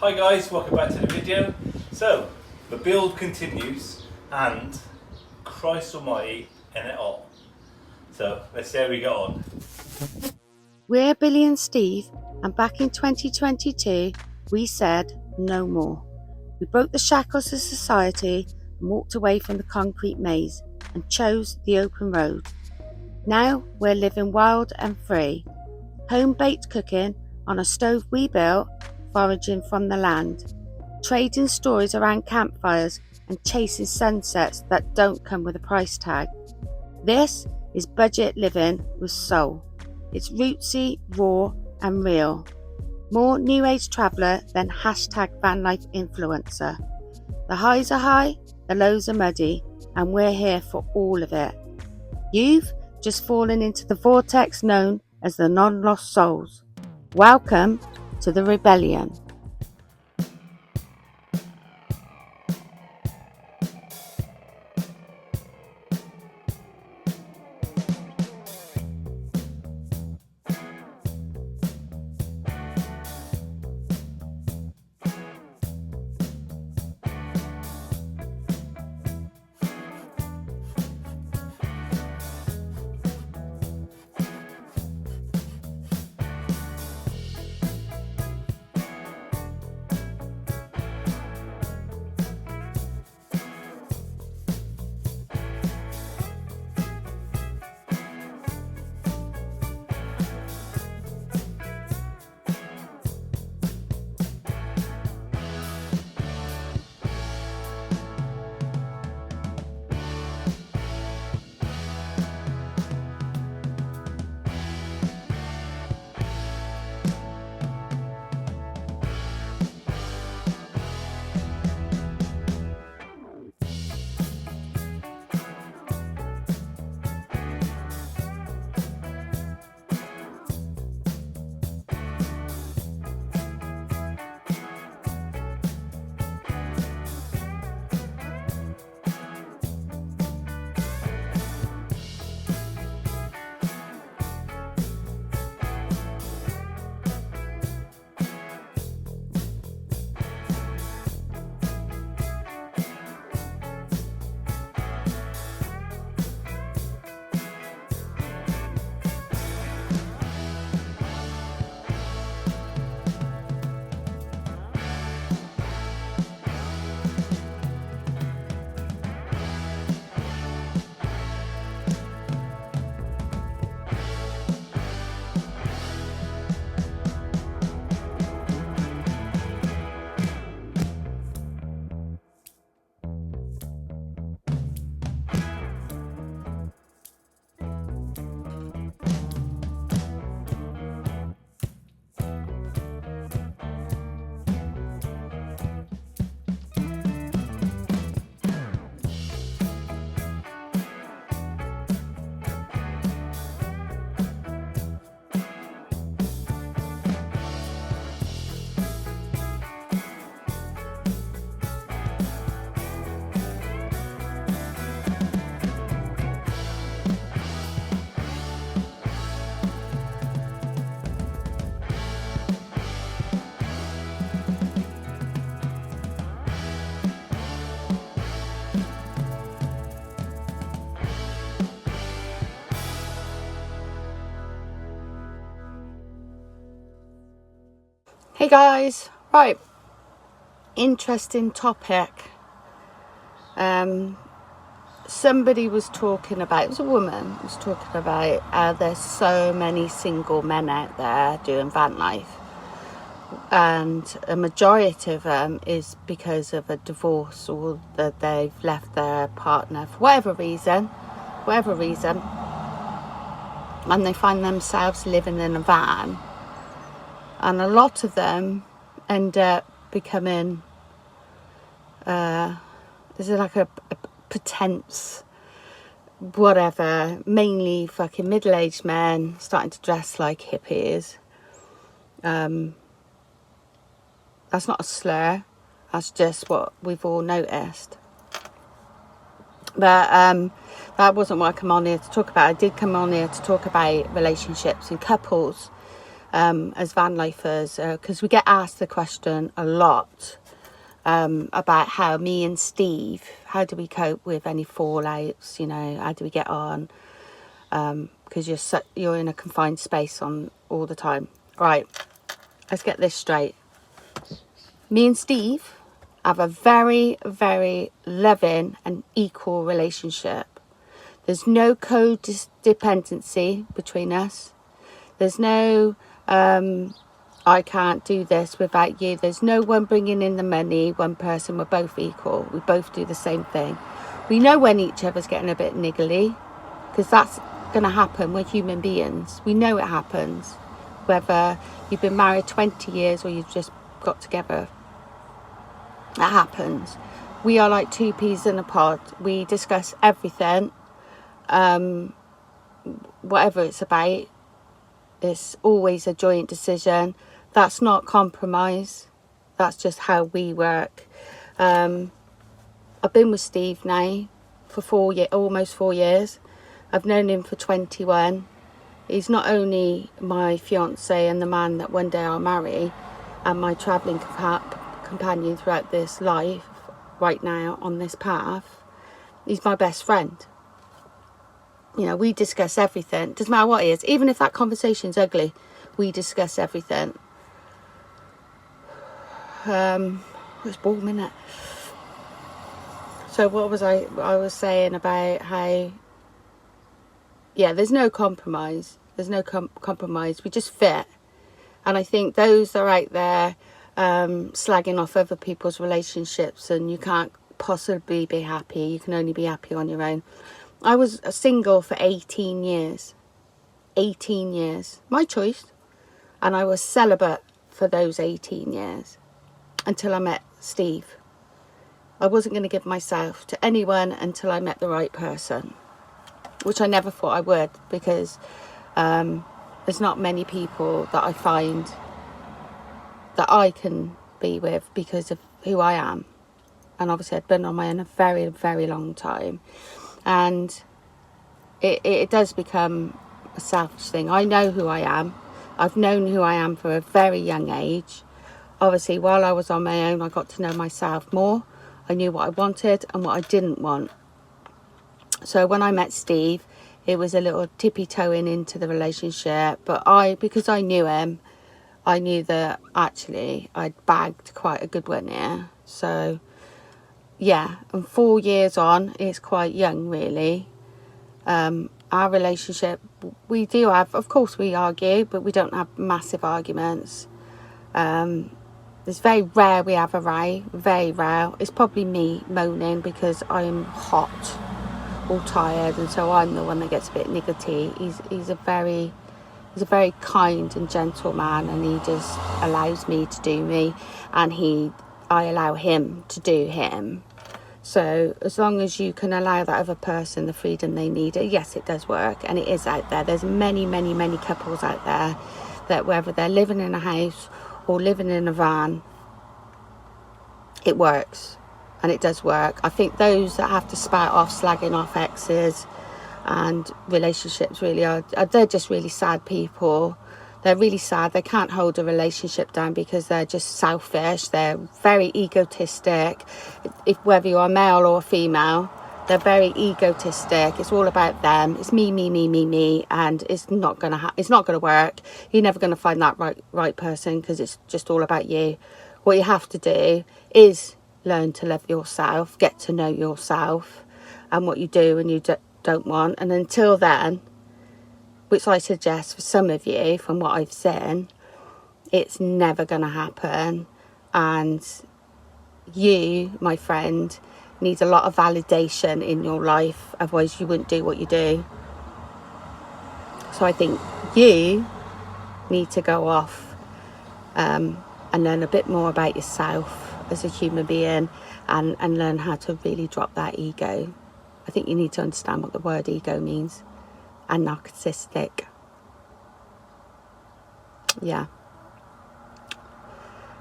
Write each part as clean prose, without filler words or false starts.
Hi guys, welcome back to the video. So, the build continues and Christ almighty in it all. So, let's see how we get on. We're Billie and Steve, and back in 2022, we said no more. We broke the shackles of society and walked away from the concrete maze and chose the open road. Now we're living wild and free, home-baked cooking on a stove we built, foraging from the land, trading stories around campfires and chasing sunsets that don't come with a price tag. This is budget living with soul. It's rootsy, raw and real. More new age traveller than #Vanlife influencer. The highs are high, the lows are muddy, and we're here for all of it. You've just fallen into the vortex known as the non-lost souls. Welcome to the rebellion. Hey guys, right, interesting topic. Somebody was talking about, it was a woman, was talking about how there's so many single men out there doing van life, and a majority of them is because of a divorce or that they've left their partner for whatever reason, and they find themselves living in a van. And a lot of them end up becoming, is it like a pretense, whatever, mainly fucking middle-aged men starting to dress like hippies. That's not a slur, that's just what we've all noticed. But that wasn't what I come on here to talk about. I did come on here to talk about relationships and couples. as Vanlifers, because we get asked the question a lot about how me and Steve, how do we cope with any fallouts, you know, how do we get on, because you're in a confined space on all the time. Right, let's get this straight. Me and Steve have a very, very loving and equal relationship. There's no codependency between us. There's no I can't do this without you. There's no one bringing in the money, one person. We're both equal. We both do the same thing. We know when each other's getting a bit niggly, because that's going to happen. We're human beings. We know it happens, whether you've been married 20 years or you've just got together. That happens. We are like two peas in a pod. We discuss everything, whatever it's about. It's always a joint decision. That's not compromise. That's just how we work. I've been with Steve now for almost 4 years. I've known him for 21. He's not only my fiance and the man that one day I'll marry, and my travelling companion throughout this life, right now on this path. He's my best friend. You know, we discuss everything. Doesn't matter what it is. Even if that conversation's ugly, we discuss everything. It's warm, isn't it? So what was I was saying about how, yeah, there's no compromise. There's no compromise. We just fit. And I think those that are out there slagging off other people's relationships and you can't possibly be happy, you can only be happy on your own. I was single for 18 years. 18 years. My choice. And I was celibate for those 18 years. Until I met Steve. I wasn't going to give myself to anyone until I met the right person. Which I never thought I would. Because there's not many people that I find that I can be with because of who I am. And obviously I'd been on my own a very, very long time. And it does become a selfish thing. I know who I am. I've known who I am for a very young age. Obviously, while I was on my own, I got to know myself more. I knew what I wanted and what I didn't want. So when I met Steve, it was a little tippy-toeing into the relationship. But because I knew him, I knew that actually I'd bagged quite a good one here. So, yeah, and 4 years on, it's quite young, really. Our relationship, we do have, of course we argue, but we don't have massive arguments. It's very rare we have a row, very rare. It's probably me moaning because I'm hot, all tired, and so I'm the one that gets a bit niggity. He's a very kind and gentle man, and he just allows me to do me, and I allow him to do him. So as long as you can allow that other person the freedom they need, yes, it does work, and it is out there. There's many, many, many couples out there that whether they're living in a house or living in a van, it works, and it does work. I think those that have to spout off slagging off exes and relationships really they're just really sad people. They're really sad. They can't hold a relationship down because they're just selfish. They're very egotistic. Whether you're a male or a female, they're very egotistic. It's all about them. It's me, and it's not gonna work. You're never gonna find that right person because it's just all about you. What you have to do is learn to love yourself, get to know yourself, and what you do and you don't want. And until then, which I suggest for some of you from what I've seen, it's never going to happen. And you, my friend, need a lot of validation in your life, otherwise you wouldn't do what you do. So I think you need to go off and learn a bit more about yourself as a human being, and learn how to really drop that ego. I think you need to understand what the word ego means. And narcissistic. Yeah.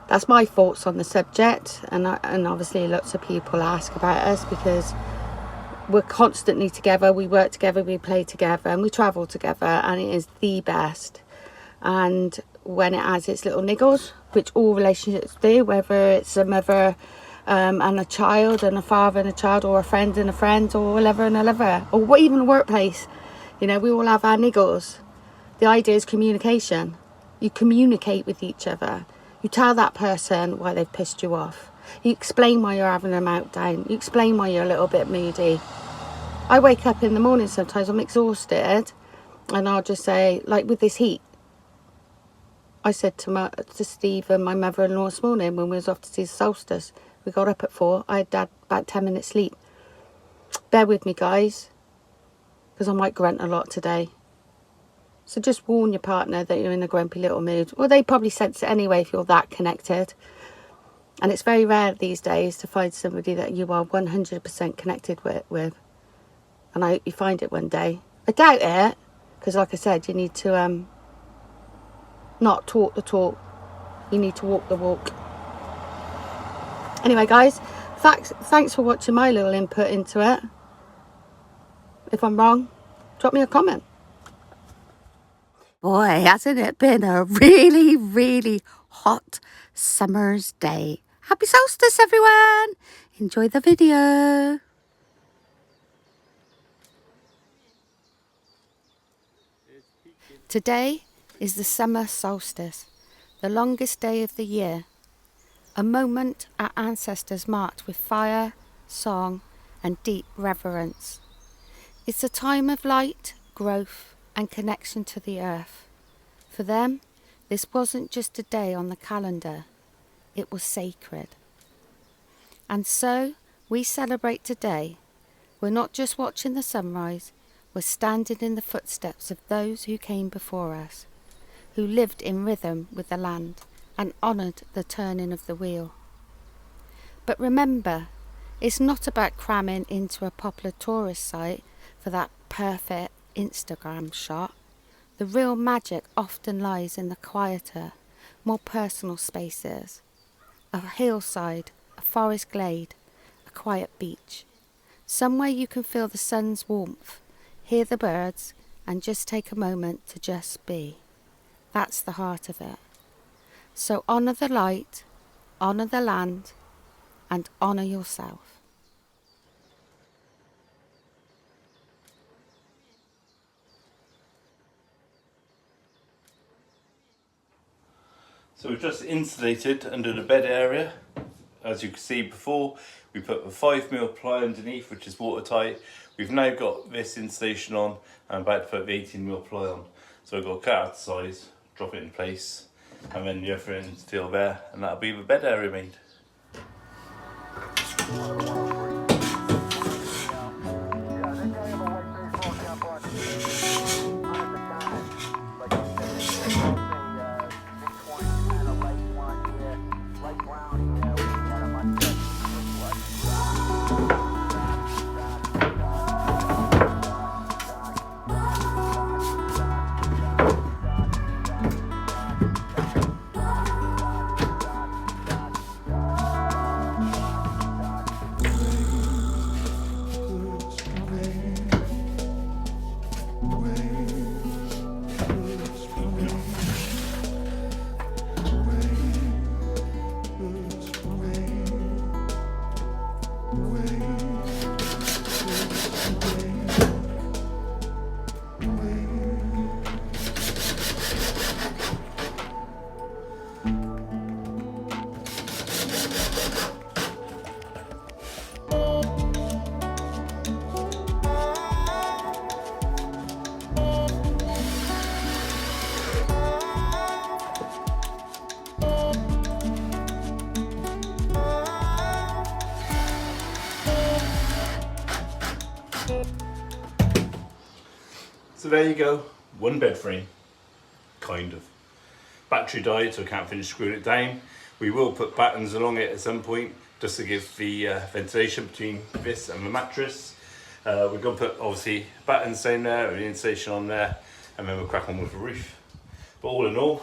That's my thoughts on the subject, and obviously lots of people ask about us because we're constantly together, we work together, we play together, and we travel together, and it is the best. And when it has its little niggles, which all relationships do, whether it's a mother and a child, and a father and a child, or a friend and a friend, or a lover and a lover, or even a workplace. You know, we all have our niggles. The idea is communication. You communicate with each other. You tell that person why they've pissed you off. You explain why you're having a meltdown. You explain why you're a little bit moody. I wake up in the morning sometimes, I'm exhausted, and I'll just say, like with this heat, I said to Steve and my mother-in-law this morning when we was off to see the solstice, we got up at 4, I had about 10 minutes sleep. Bear with me, guys, because I might grunt a lot today. So just warn your partner that you're in a grumpy little mood. Well, they probably sense it anyway if you're that connected. And it's very rare these days to find somebody that you are 100% connected with. And I hope you find it one day. I doubt it, because like I said, you need to not talk the talk. You need to walk the walk. Anyway, guys, thanks for watching my little input into it. If I'm wrong, drop me a comment. Boy, hasn't it been a really, really hot summer's day. Happy solstice, everyone. Enjoy the video. Today is the summer solstice, the longest day of the year. A moment our ancestors marked with fire, song, and deep reverence. It's a time of light, growth, and connection to the earth. For them, this wasn't just a day on the calendar, it was sacred. And so, we celebrate today. We're not just watching the sunrise, we're standing in the footsteps of those who came before us, who lived in rhythm with the land and honoured the turning of the wheel. But remember, it's not about cramming into a popular tourist site for that perfect Instagram shot. The real magic often lies in the quieter, more personal spaces. A hillside, a forest glade, a quiet beach. Somewhere you can feel the sun's warmth, hear the birds, and just take a moment to just be. That's the heart of it. So honour the light, honour the land, and honour yourself. So we've just insulated under the bed area. As you can see before, we put a 5mm ply underneath, which is watertight. We've now got this insulation on, and I'm about to put the 18mm ply on. So I've got to cut out the size, drop it in place, and then the other end's still there, and that'll be the bed area made. So there you go, one bed frame, kind of. Battery died, so I can't finish screwing it down. We will put battens along it at some point, just to give the ventilation between this and the mattress. We're going to put, obviously, battens down there, and the insulation on there, and then we'll crack on with the roof. But all in all,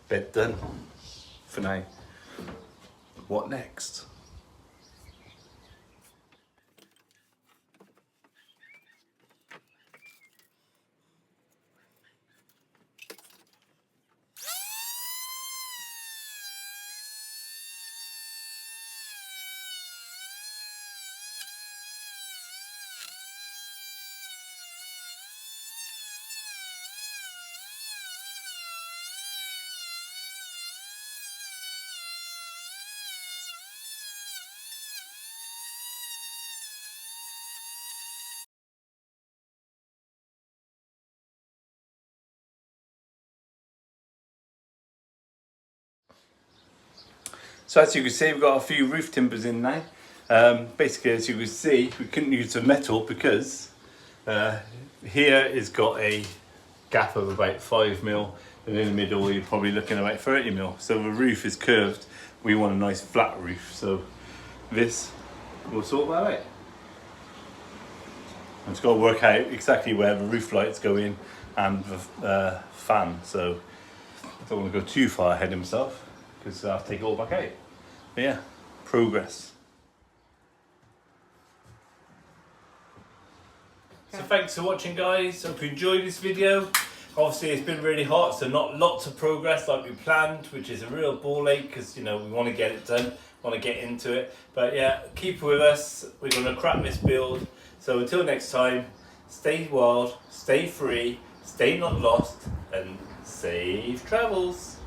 bed done for now. What next? So as you can see, we've got a few roof timbers in now. Basically, as you can see, we couldn't use the metal because here it's got a gap of about 5 mil, and in the middle you're probably looking at about 30 mil. So the roof is curved. We want a nice flat roof, so this will sort that out. I've just got to work out exactly where the roof lights go in and the fan, so I don't want to go too far ahead of himself because I have to take it all back out. But yeah, progress. So thanks for watching, guys. Hope you enjoyed this video. Obviously it's been really hot, so not lots of progress like we planned, which is a real ball ache because, you know, we want to get it done, want to get into it. But yeah, keep with us. We're going to crack this build. So until next time, stay wild, stay free, stay not lost, and safe travels.